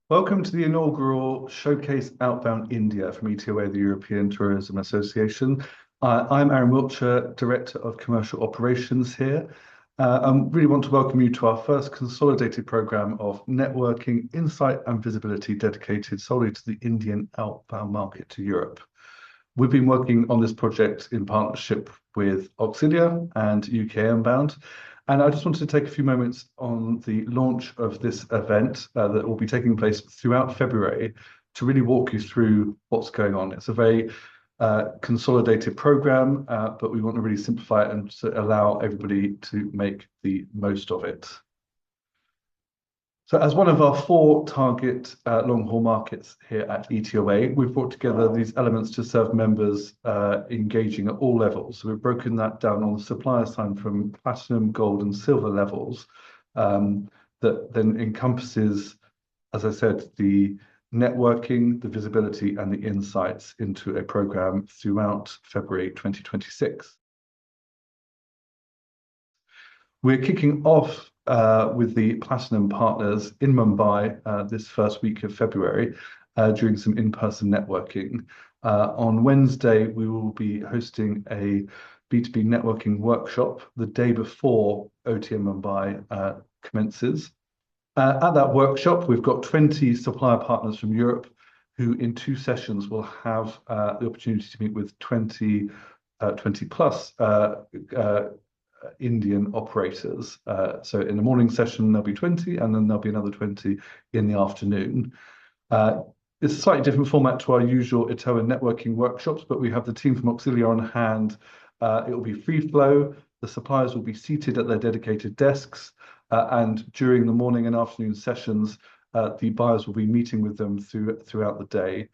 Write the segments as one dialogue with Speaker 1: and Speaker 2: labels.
Speaker 1: Welcome to the inaugural Showcase Outbound India from ETOA, the European Tourism Association. I'm Aaron Wiltshire, Director of Commercial Operations here. I really want to welcome you to our first consolidated program of networking, insight and visibility dedicated solely to the Indian outbound market to Europe. We've been working on this project in partnership with Auxilia and UK Outbound. And I just wanted to take a few moments on the launch of this event that will be taking place throughout February to really walk you through what's going on. It's a very consolidated program, but we want to really simplify it and to allow everybody to make the most of it. So as one of our 4 target long-haul markets here at ETOA, we've brought together these elements to serve members engaging at all levels. So we've broken that down on the supplier side from platinum, gold and silver levels that then encompasses, as I said, the networking, the visibility and the insights into a program throughout February 2026. We're kicking off with the Platinum partners in Mumbai this first week of February during some in-person networking. On Wednesday, we will be hosting a B2B networking workshop the day before OTM Mumbai commences. At that workshop, we've got 20 supplier partners from Europe who in 2 sessions will have the opportunity to meet with 20 plus Indian operators. So in the morning session, there'll be 20, and then there'll be another 20 in the afternoon. It's a slightly different format to our usual ETOA networking workshops, but we have the team from Auxilia on hand. It will be free flow. The suppliers will be seated at their dedicated desks, and during the morning and afternoon sessions, the buyers will be meeting with them throughout the day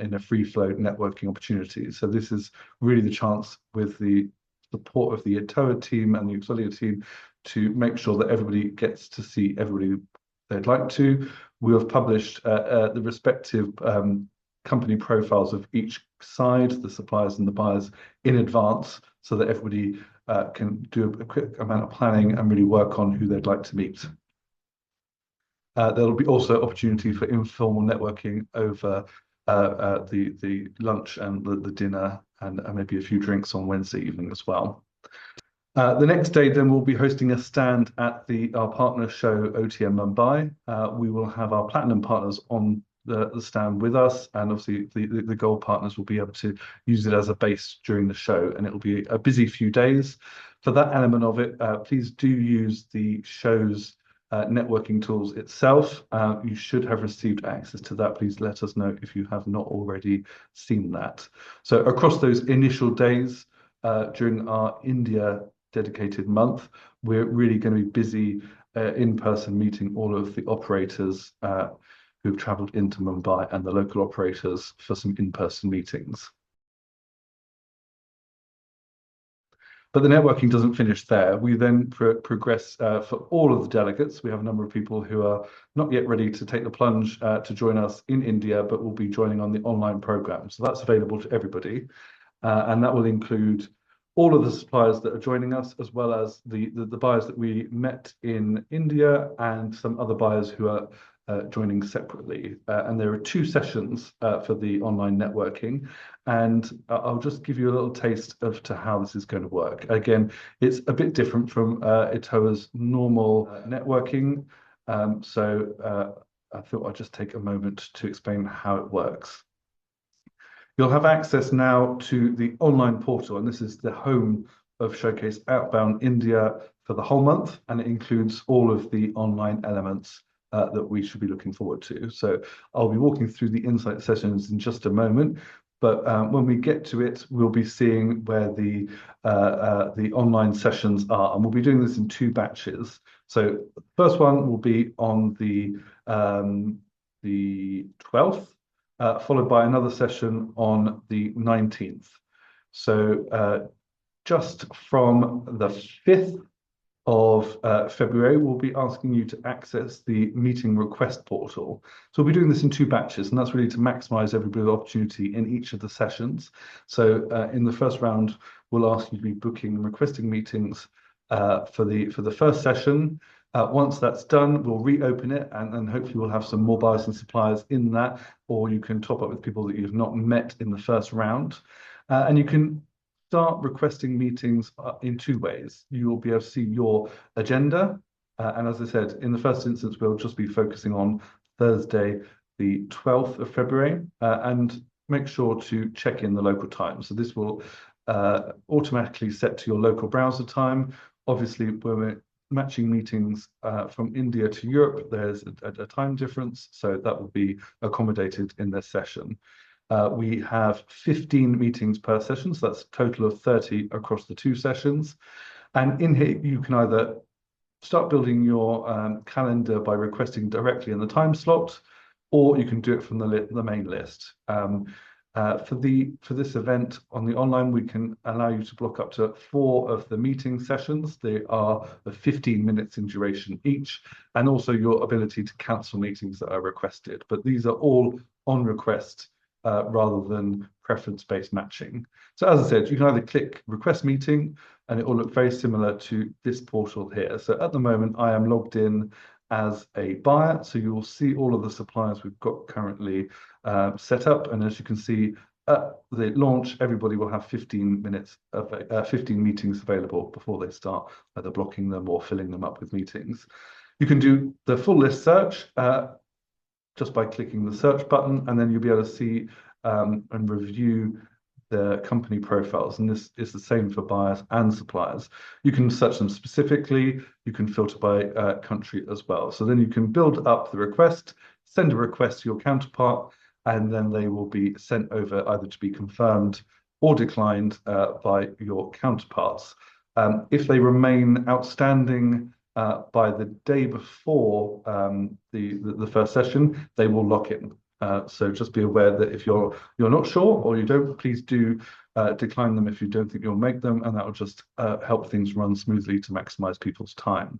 Speaker 1: in a free flow networking opportunity. So this is really the chance with the support of the ETOA team and the Auxilia team to make sure that everybody gets to see everybody they'd like to. We have published the respective company profiles of each side, the suppliers and the buyers, in advance so that everybody can do a quick amount of planning and really work on who they'd like to meet. There'll be also opportunity for informal networking over the lunch and the dinner and maybe a few drinks on Wednesday evening as well. The next day, then we'll be hosting a stand at our partner show, OTM Mumbai. We will have our platinum partners on the stand with us, and obviously the gold partners will be able to use it as a base during the show, and it'll be a busy few days. For that element of it, please do use the show's networking tools itself. You should have received access to that. Please let us know if you have not already seen that. So across those initial days during our India dedicated month, we're really going to be busy in person meeting all of the operators who've traveled into Mumbai and the local operators for some in-person meetings. But the networking doesn't finish there. We then progress for all of the delegates. We have a number of people who are not yet ready to take the plunge to join us in India, but will be joining on the online program. So that's available to everybody. And that will include all of the suppliers that are joining us, as well as the buyers that we met in India and some other buyers who are joining separately. And there are 2 sessions for the online networking. And I'll just give you a little taste of how this is going to work. Again, it's a bit different from ETOA's normal networking. So I thought I'd just take a moment to explain how it works. You'll have access now to the online portal, and this is the home of Showcase Outbound India for the whole month, and it includes all of the online elements that we should be looking forward to. So I'll be walking through the insight sessions in just a moment, but when we get to it, we'll be seeing where the online sessions are, and we'll be doing this in 2 batches. So the first one will be on the 12th, followed by another session on the 19th. So just from the 5th of February, we'll be asking you to access the meeting request portal. So we'll be doing this in 2 batches, and that's really to maximize everybody's opportunity in each of the sessions. So in the first round, we'll ask you to be booking and requesting meetings for the first session. Once that's done, we'll reopen it, and hopefully we'll have some more buyers and suppliers in that, or you can top up with people that you've not met in the first round. And you can start requesting meetings in two ways. You will be able to see your agenda. And as I said, in the first instance, we'll just be focusing on Thursday, the 12th of February, and make sure to check in the local time. So this will automatically set to your local browser time. Obviously, when we're matching meetings from India to Europe, there's a time difference, so that will be accommodated in this session. We have 15 meetings per session, so that's a total of 30 across the two sessions. And in here, you can either start building your calendar by requesting directly in the time slot, or you can do it from the main list. For this event on the online, we can allow you to block up to 4 of the meeting sessions. They are of 15 minutes in duration each, and also your ability to cancel meetings that are requested. But these are all on request rather than preference-based matching. So as I said, you can either click request meeting, and it will look very similar to this portal here. So at the moment, I am logged in as a buyer, so you will see all of the suppliers we've got currently set up, and as you can see at the launch, everybody will have 15 minutes of 15 meetings available before they start either blocking them or filling them up with meetings. You can do the full list search just by clicking the search button, and then you'll be able to see and review the company profiles, and this is the same for buyers and suppliers. You can search them specifically, you can filter by country as well. So then you can build up the request, send a request to your counterpart, and then they will be sent over either to be confirmed or declined by your counterparts. If they remain outstanding by the day before the first session, they will lock in. So just be aware that if you're not sure or you don't, please do decline them if you don't think you'll make them, and that will just help things run smoothly to maximize people's time.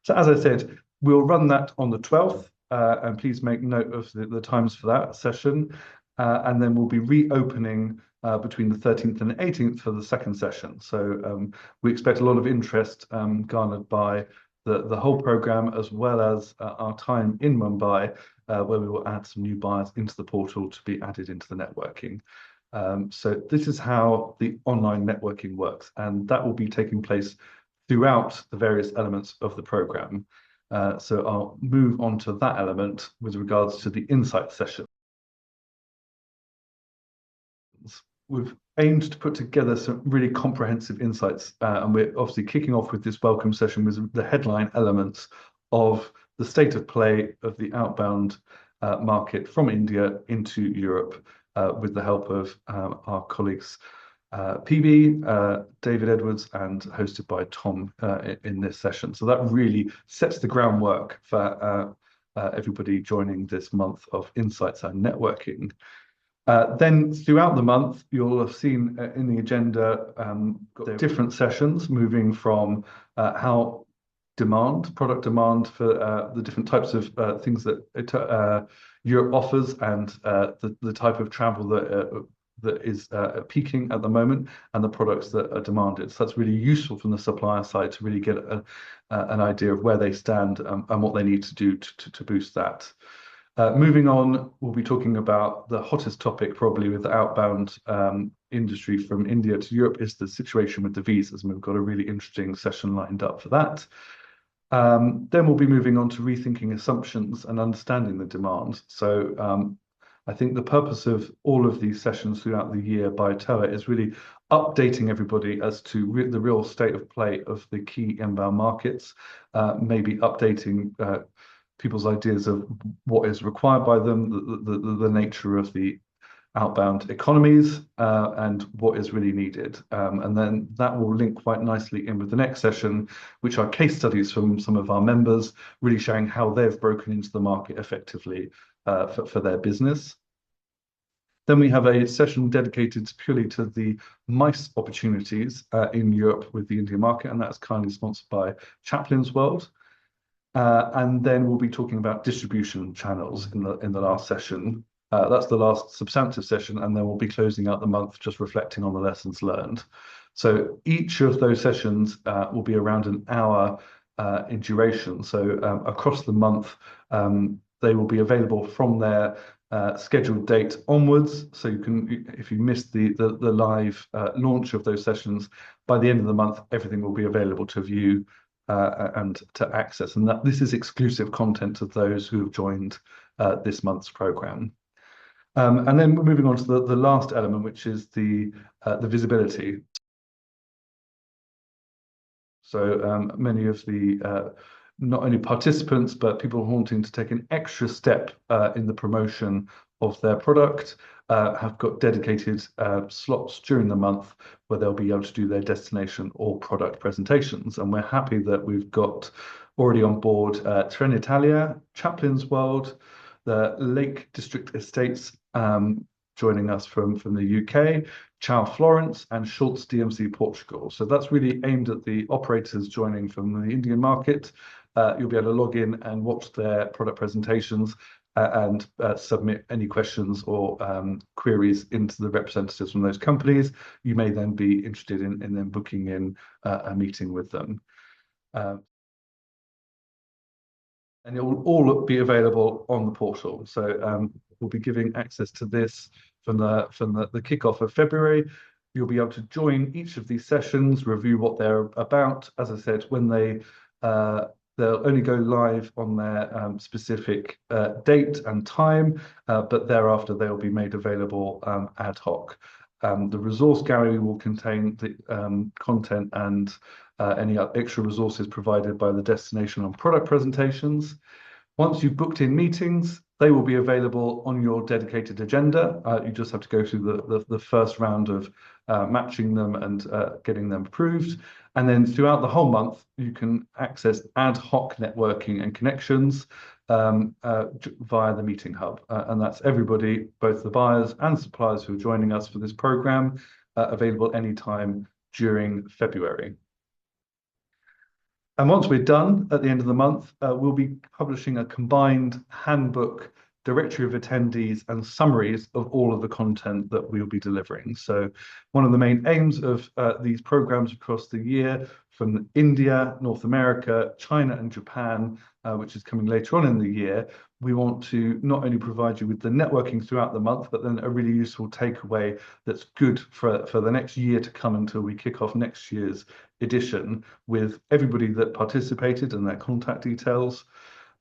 Speaker 1: So as I said, we'll run that on the 12th, and please make note of the times for that session, and then we'll be reopening between the 13th and 18th for the second session. So we expect a lot of interest garnered by the whole program, as well as our time in Mumbai, where we will add some new buyers into the portal to be added into the networking. So this is how the online networking works, and that will be taking place throughout the various elements of the program. So I'll move on to that element with regards to the insight session. We've aimed to put together some really comprehensive insights, and we're obviously kicking off with this welcome session with the headline elements of the state of play of the outbound market from India into Europe, with the help of our colleagues PB, David Edwards, and hosted by Tom in this session. So that really sets the groundwork for everybody joining this month of insights and networking. Then throughout the month, you'll have seen in the agenda different sessions moving from how product demand for the different types of things that Europe offers, and the type of travel that is peaking at the moment, and the products that are demanded. So that's really useful from the supplier side to really get an idea of where they stand and what they need to do to boost that. Moving on, we'll be talking about the hottest topic probably with the outbound industry from India to Europe is the situation with the visas, and we've got a really interesting session lined up for that. Then we'll be moving on to rethinking assumptions and understanding the demand. So I think the purpose of all of these sessions throughout the year by ETOA is really updating everybody as to the real state of play of the key inbound markets, maybe updating people's ideas of what is required by them, the nature of the outbound economies, and what is really needed. And then that will link quite nicely in with the next session, which are case studies from some of our members, really showing how they've broken into the market effectively for their business. Then we have a session dedicated purely to the MICE opportunities in Europe with the India market, and that's kindly sponsored by Chaplin's World. And then we'll be talking about distribution channels in the last session. That's the last substantive session, and then we'll be closing out the month just reflecting on the lessons learned. So each of those sessions will be around an hour in duration. So across the month, they will be available from their scheduled date onwards. So you can, if you missed the live launch of those sessions, by the end of the month, everything will be available to view and to access. And that this is exclusive content to those who have joined this month's program. And then we're moving on to the last element, which is the visibility. So many of the not only participants, but people wanting to take an extra step in the promotion of their product have got dedicated slots during the month where they'll be able to do their destination or product presentations. And we're happy that we've got already on board Trenitalia, Chaplin's World, the Lake District Estates joining us from the UK, Chow Florence, and Schultz DMC Portugal. So that's really aimed at the operators joining from the Indian market. You'll be able to log in and watch their product presentations and submit any questions or queries into the representatives from those companies. You may then be interested in them booking in a meeting with them. And it will all be available on the portal. So we'll be giving access to this from the kickoff of February. You'll be able to join each of these sessions, review what they're about. As I said, when they'll only go live on their specific date and time, but thereafter they'll be made available ad hoc. The resource gallery will contain the content and any extra resources provided by the destination and product presentations. Once you've booked in meetings, they will be available on your dedicated agenda. You just have to go through the first round of matching them and getting them approved. And then throughout the whole month, you can access ad hoc networking and connections via the meeting hub. And that's everybody, both the buyers and suppliers who are joining us for this program, available anytime during February. And once we're done at the end of the month, we'll be publishing a combined handbook, directory of attendees, and summaries of all of the content that we'll be delivering. So one of the main aims of these programs across the year from India, North America, China, and Japan, which is coming later on in the year, we want to not only provide you with the networking throughout the month, but then a really useful takeaway that's good for the next year to come until we kick off next year's edition with everybody that participated and their contact details,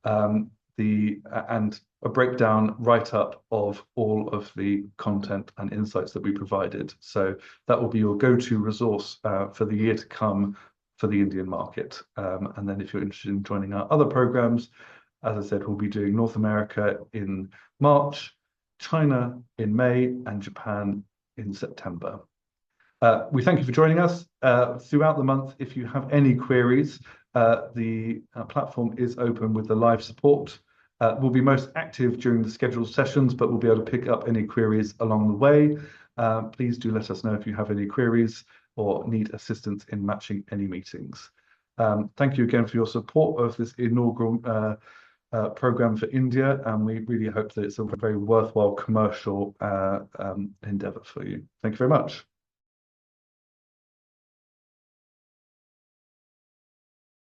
Speaker 1: and a breakdown write-up of all of the content and insights that we provided. So that will be your go-to resource for the year to come for the Indian market. And then if you're interested in joining our other programs, as I said, we'll be doing North America in March, China in May, and Japan in September. We thank you for joining us throughout the month. If you have any queries, the platform is open with the live support. We'll be most active during the scheduled sessions, but we'll be able to pick up any queries along the way. Please do let us know if you have any queries or need assistance in matching any meetings. Thank you again for your support of this inaugural program for India, and we really hope that it's a very worthwhile commercial endeavor for you. Thank you very much.